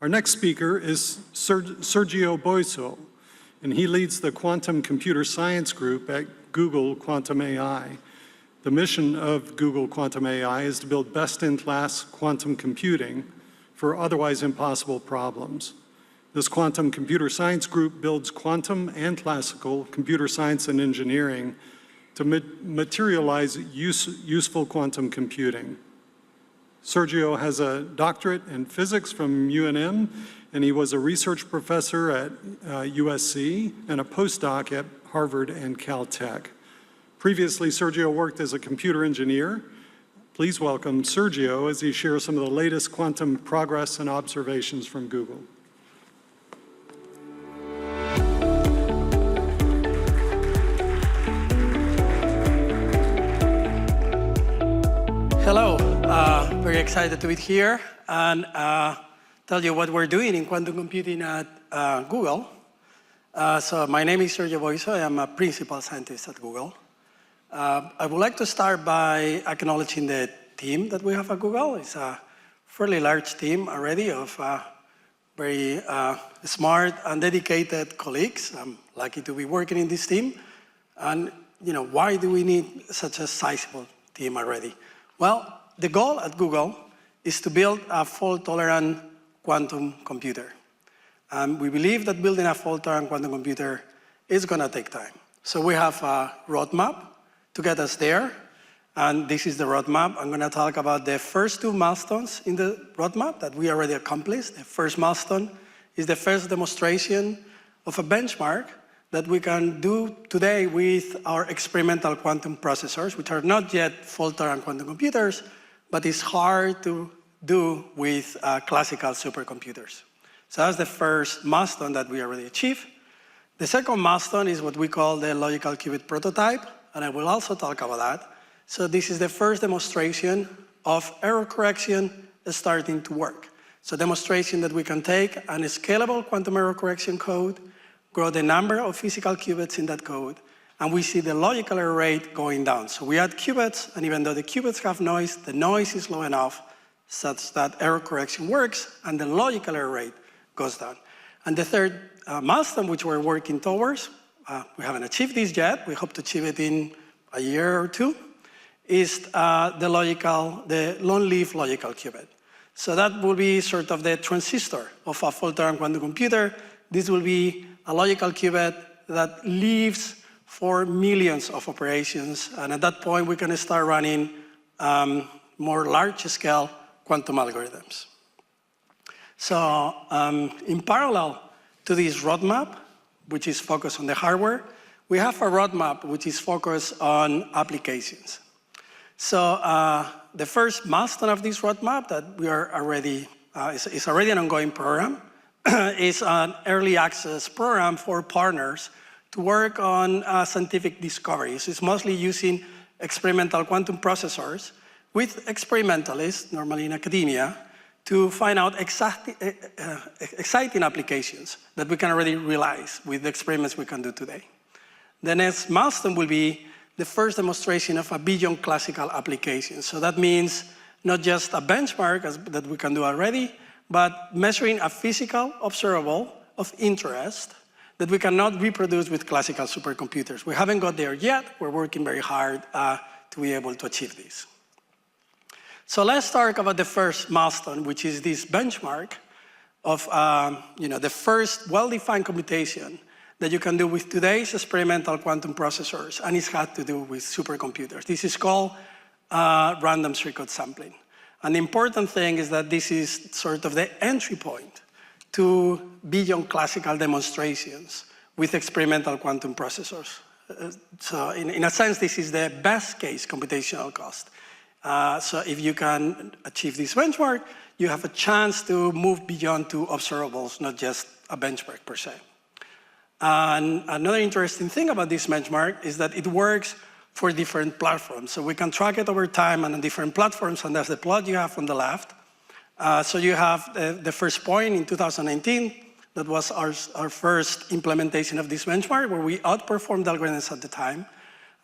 Our next speaker is Sergio Boixo, and he leads the Quantum Computer Science Group at Google Quantum AI. The mission of Google Quantum AI is to build best-in-class quantum computing for otherwise impossible problems. This Quantum Computer Science Group builds quantum and classical computer science and engineering to materialize useful quantum computing. Sergio has a doctorate in physics from UNM, and he was a research professor at USC and a postdoc at Harvard and Caltech. Previously, Sergio worked as a computer engineer. Please welcome Sergio as he shares some of the latest quantum progress and observations from Google. Hello, very excited to be here and tell you what we're doing in quantum computing at Google. So my name is Sergio Boixo. I am a principal scientist at Google. I would like to start by acknowledging the team that we have at Google. It's a fairly large team already of very smart and dedicated colleagues. I'm lucky to be working in this team. And why do we need such a sizable team already? Well, the goal at Google is to build a fault-tolerant quantum computer. We believe that building a fault-tolerant quantum computer is going to take time. So we have a roadmap to get us there. And this is the roadmap. I'm going to talk about the first two milestones in the roadmap that we already accomplished. The first milestone is the first demonstration of a benchmark that we can do today with our experimental quantum processors, which are not yet fault-tolerant quantum computers, but it's hard to do with classical supercomputers. So that's the first milestone that we already achieved. The second milestone is what we call the logical qubit prototype, and I will also talk about that. So this is the first demonstration of error correction starting to work. So demonstration that we can take a scalable quantum error correction code, grow the number of physical qubits in that code, and we see the logical error rate going down. So we add qubits, and even though the qubits have noise, the noise is low enough such that error correction works, and the logical error rate goes down. And the third milestone, which we're working towards, we haven't achieved this yet, we hope to achieve it in a year or two, is the long-lived logical qubit. So that will be sort of the transistor of a fault-tolerant quantum computer. This will be a logical qubit that lives for millions of operations, and at that point we can start running more large-scale quantum algorithms. So in parallel to this roadmap, which is focused on the hardware, we have a roadmap which is focused on applications. So the first milestone of this roadmap that we are already, is already an ongoing program, is an early access program for partners to work on scientific discoveries. It's mostly using experimental quantum processors with experimentalists, normally in academia, to find out exciting applications that we can already realize with the experiments we can do today. The next milestone will be the first demonstration of a beyond classical application. So that means not just a benchmark that we can do already, but measuring a physical observable of interest that we cannot reproduce with classical supercomputers. We haven't got there yet. We're working very hard to be able to achieve this. So let's talk about the first milestone, which is this benchmark of the first well-defined computation that you can do with today's experimental quantum processors, and it's had to do with supercomputers. This is called random circuit sampling. And the important thing is that this is sort of the entry point to beyond classical demonstrations with experimental quantum processors. So in a sense, this is the best case computational cost. So if you can achieve this benchmark, you have a chance to move beyond to observables, not just a benchmark per se. And another interesting thing about this benchmark is that it works for different platforms. So we can track it over time and on different platforms, and that's the plot you have on the left. So you have the first point in 2019. That was our first implementation of this benchmark, where we outperformed algorithms at the time.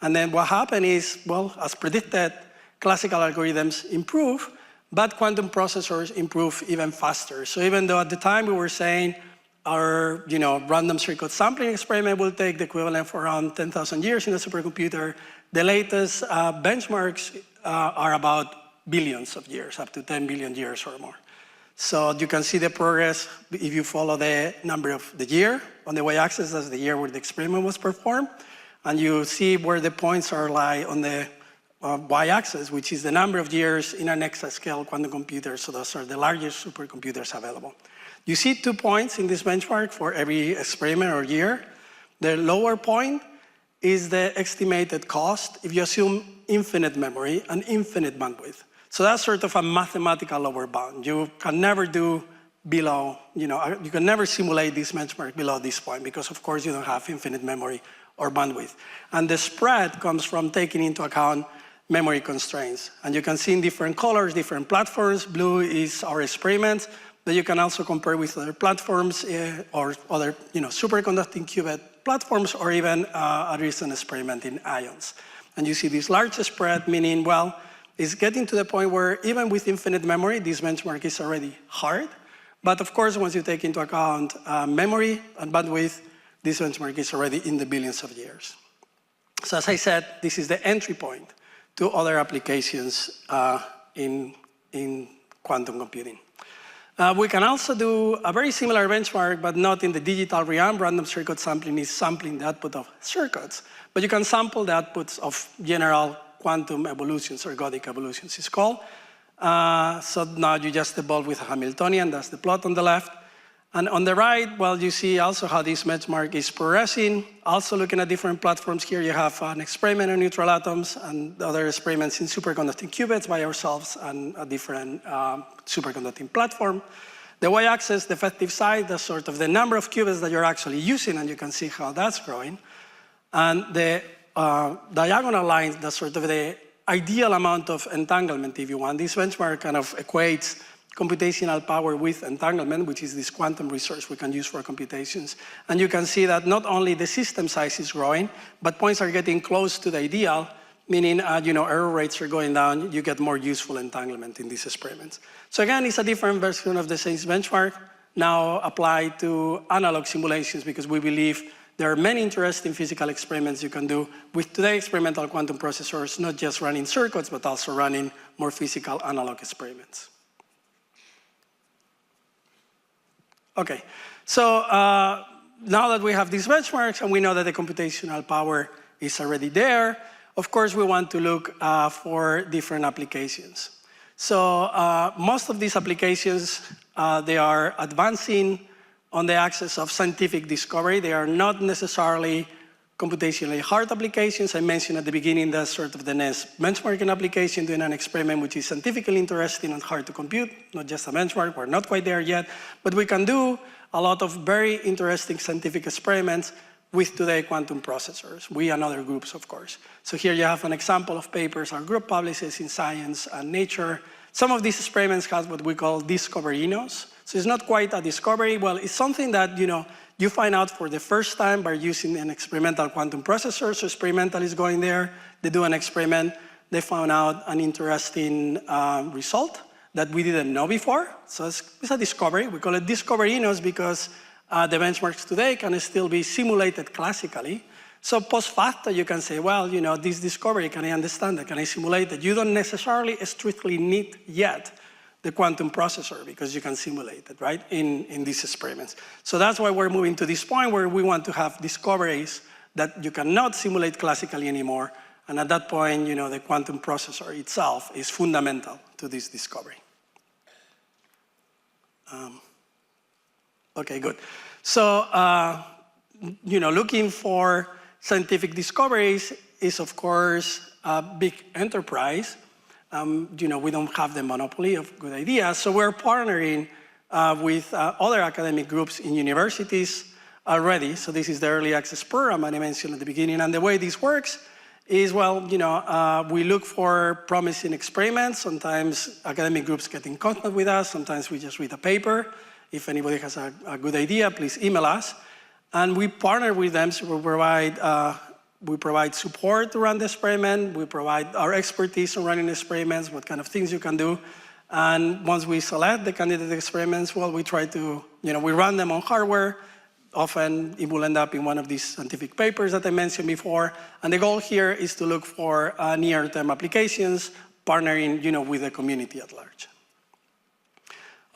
And then what happened is, well, as predicted, classical algorithms improve, but quantum processors improve even faster. So even though at the time we were saying our random circuit sampling experiment will take the equivalent for around 10,000 years in a supercomputer, the latest benchmarks are about billions of years, up to 10 billion years or more. So you can see the progress if you follow the number of the year. On the y-axis, that's the year where the experiment was performed. And you see where the points are lie on the y-axis, which is the number of years in an exascale quantum computer. So those are the largest supercomputers available. You see 2 points in this benchmark for every experiment or year. The lower point is the estimated cost if you assume infinite memory and infinite bandwidth. So that's sort of a mathematical lower bound. You can never do below, you can never simulate this benchmark below this point because, of course, you don't have infinite memory or bandwidth. And the spread comes from taking into account memory constraints. And you can see in different colors, different platforms. Blue is our experiments that you can also compare with other platforms or other superconducting qubit platforms or even a recent experiment in ions. And you see this large spread, meaning, well, it's getting to the point where even with infinite memory, this benchmark is already hard. But of course, once you take into account memory and bandwidth, this benchmark is already in the billions of years. So as I said, this is the entry point to other applications in quantum computing. We can also do a very similar benchmark, but not in the digital realm. Random circuit sampling is sampling the output of circuits. But you can sample the outputs of general quantum evolutions, or ergodic evolutions, it's called. So now you just evolve with a Hamiltonian. That's the plot on the left. And on the right, well, you see also how this benchmark is progressing. Also looking at different platforms here, you have an experiment on neutral atoms and other experiments in superconducting qubits by ourselves and a different superconducting platform. The y-axis, the effective size, that's sort of the number of qubits that you're actually using, and you can see how that's growing. And the diagonal lines, that's sort of the ideal amount of entanglement, if you want. This benchmark kind of equates computational power with entanglement, which is this quantum resource we can use for computations. And you can see that not only the system size is growing, but points are getting close to the ideal, meaning error rates are going down. You get more useful entanglement in these experiments. So again, it's a different version of the same benchmark, now applied to analog simulations, because we believe there are many interesting physical experiments you can do with today's experimental quantum processors, not just running circuits, but also running more physical analog experiments. Okay, so now that we have these benchmarks and we know that the computational power is already there, of course we want to look for different applications. So most of these applications, they are advancing on the axis of scientific discovery. They are not necessarily computationally hard applications. I mentioned at the beginning that's sort of the next benchmarking application, doing an experiment which is scientifically interesting and hard to compute, not just a benchmark. We're not quite there yet, but we can do a lot of very interesting scientific experiments with today's quantum processors, we and other groups, of course. So here you have an example of papers our group publishes in Science and Nature. Some of these experiments have what we call discoverinos. So it's not quite a discovery. Well, it's something that you find out for the first time by using an experimental quantum processor. So experimentalists going there, they do an experiment, they found out an interesting result that we didn't know before. So it's a discovery. We call it discoverinos because the benchmarks today can still be simulated classically. So post facto, you can say, well, this discovery, can I understand it? Can I simulate it? You don't necessarily strictly need yet the quantum processor because you can simulate it, right, in these experiments. So that's why we're moving to this point where we want to have discoveries that you cannot simulate classically anymore. And at that point, the quantum processor itself is fundamental to this discovery. Okay, good. So, looking for scientific discoveries is, of course, a big enterprise. We don't have the monopoly of good ideas, so we're partnering with other academic groups in universities already. So this is the early access program that I mentioned at the beginning, and the way this works is, well, we look for promising experiments. Sometimes academic groups get in contact with us. Sometimes we just read a paper. If anybody has a good idea, please email us. And we partner with them, so we provide support to run the experiment. We provide our expertise on running experiments, what kind of things you can do. And once we select the candidate experiments, well, we try to, we run them on hardware. Often it will end up in one of these scientific papers that I mentioned before. And the goal here is to look for near-term applications, partnering, with the community at large.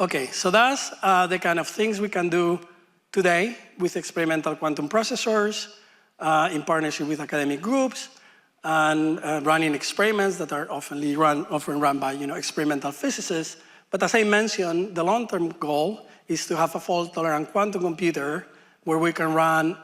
Okay, so that's the kind of things we can do today with experimental quantum processors in partnership with academic groups and running experiments that are often run by experimental physicists. But as I mentioned, the long-term goal is to have a fault-tolerant quantum computer where we can run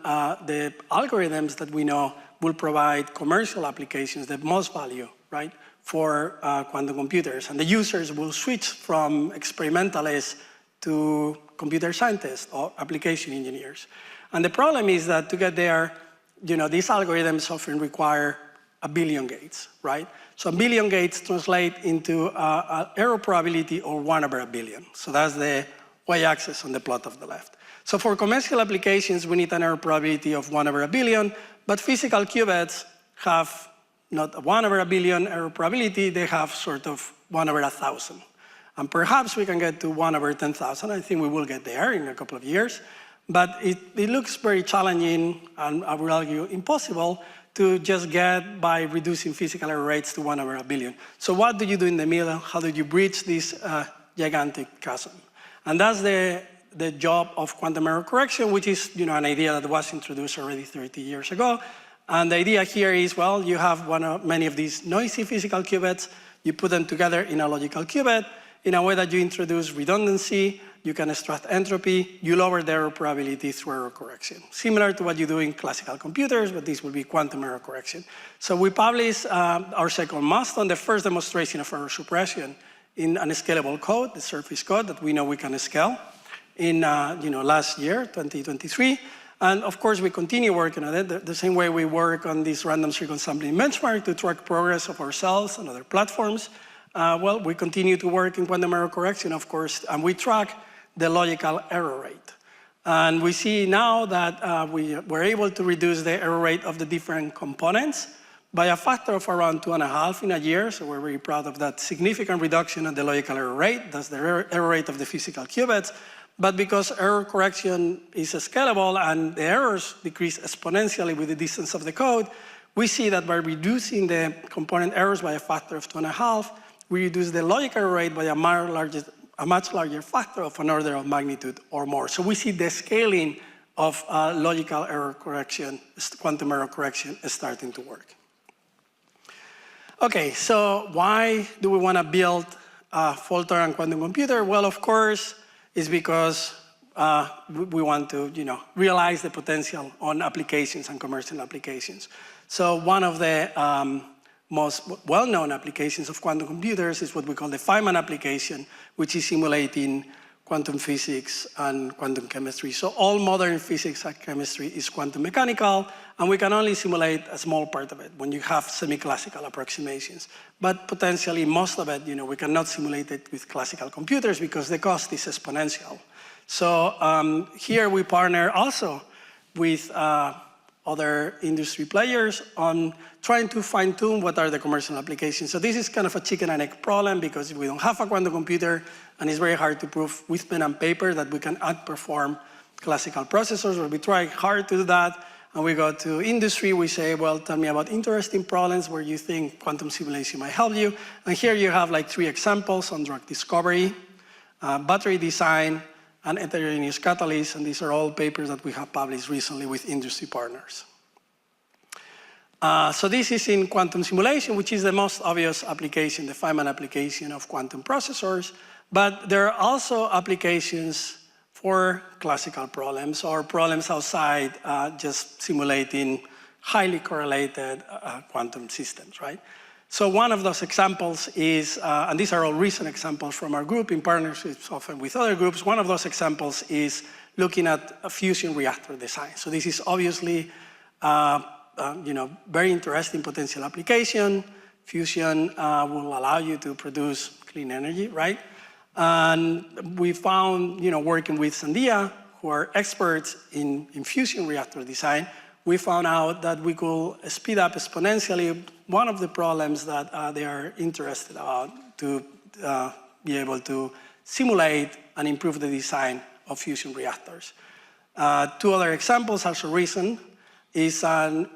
the algorithms that we know will provide commercial applications, the most value, right, for quantum computers. And the users will switch from experimentalists to computer scientists or application engineers. And the problem is that to get there, these algorithms often require 1 billion gates, right? So 1 billion gates translate into an error probability of 1/1 billion. So that's the y-axis on the plot of the left. So for commercial applications, we need an error probability of 1/1 billion, but physical qubits have not a 1/1 billion error probability, they have sort of 1/1,000. And perhaps we can get to 1/10,000. I think we will get there in a couple of years. But it looks very challenging, and I would argue impossible, to just get by reducing physical error rates to 1/1 billion. So what do you do in the middle? How do you bridge this gigantic chasm? And that's the job of quantum error correction, which is an idea that was introduced already 30 years ago. And the idea here is, well, you have many of these noisy physical qubits, you put them together in a logical qubit in a way that you introduce redundancy, you can extract entropy, you lower the error probability through error correction. Similar to what you do in classical computers, but this will be quantum error correction. So we published our second milestone, the first demonstration of error suppression in an scalable code, the surface code that we know we can scale in last year, 2023. And of course, we continue working on it the same way we work on this random circle sampling benchmark to track progress of ourselves and other platforms. Well, we continue to work in quantum error correction, of course, and we track the logical error rate. And we see now that we were able to reduce the error rate of the different components by a factor of around 2.5 in a year. So we're very proud of that significant reduction in the logical error rate. That's the error rate of the physical qubits. But because error correction is scalable and the errors decrease exponentially with the distance of the code, we see that by reducing the component errors by a factor of 2.5, we reduce the logical error rate by a much larger factor of an order of magnitude or more. So we see the scaling of logical error correction, quantum error correction, starting to work. Okay, so why do we want to build a fault-tolerant quantum computer? Well, of course, it's because we want to, realize the potential on applications and commercial applications. So one of the most well-known applications of quantum computers is what we call the Feynman application, which is simulating quantum physics and quantum chemistry. So all modern physics and chemistry is quantum mechanical, and we can only simulate a small part of it when you have semi-classical approximations. But potentially most of it, we cannot simulate it with classical computers because the cost is exponential. So here we partner also with other industry players on trying to fine-tune what are the commercial applications. So this is kind of a chicken and egg problem because if we don't have a quantum computer, and it's very hard to prove with pen and paper that we can outperform classical processors, but we try hard to do that, and we go to industry, we say, well, tell me about interesting problems where you think quantum simulation might help you. And here you have like 3 examples on drug discovery, battery design, and heterogeneous catalysts, and these are all papers that we have published recently with industry partners. So this is in quantum simulation, which is the most obvious application, the Feynman application of quantum processors, but there are also applications for classical problems or problems outside just simulating highly correlated quantum systems, right? So one of those examples is, and these are all recent examples from our group in partnerships often with other groups, one of those examples is looking at a fusion reactor design. So this is obviously very interesting potential application. Fusion will allow you to produce clean energy, right? And we found, working with Sandia, who are experts in fusion reactor design, we found out that we could speed up exponentially one of the problems that they are interested about to be able to simulate and improve the design of fusion reactors. Two other examples, also recent, is an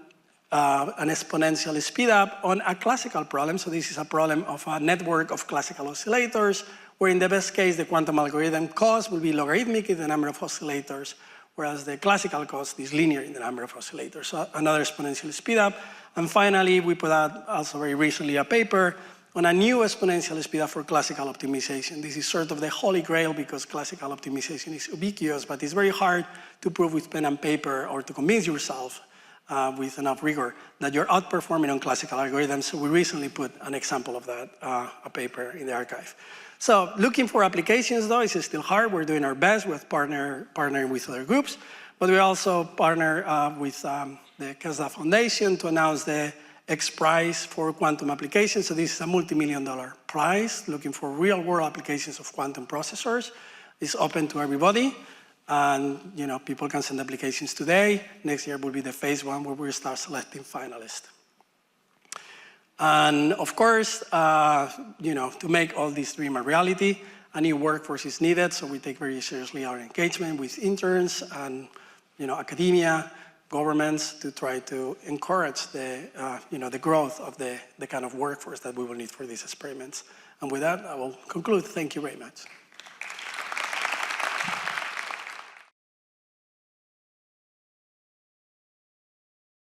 exponential speedup on a classical problem. So this is a problem of a network of classical oscillators, where in the best case, the quantum algorithm cost will be logarithmic in the number of oscillators, whereas the classical cost is linear in the number of oscillators. So another exponential speedup. And finally, we put out also very recently a paper on a new exponential speedup for classical optimization. This is sort of the holy grail because classical optimization is ubiquitous, but it's very hard to prove with pen and paper or to convince yourself with enough rigor that you're outperforming on classical algorithms. So we recently put an example of that, a paper in the archive. So looking for applications, though, is still hard. We're doing our best with partnering with other groups, but we also partner with the Tesla Foundation to announce the X Prize for quantum applications. So this is a multi-million-dollar prize looking for real-world applications of quantum processors. It's open to everybody, and people can send applications today. Next year will be the phase one where we start selecting finalists. And of course, to make all this dream a reality, a new workforce is needed. So we take very seriously our engagement with interns and academia, governments, to try to encourage the growth of the kind of workforce that we will need for these experiments. And with that, I will conclude. Thank you very much.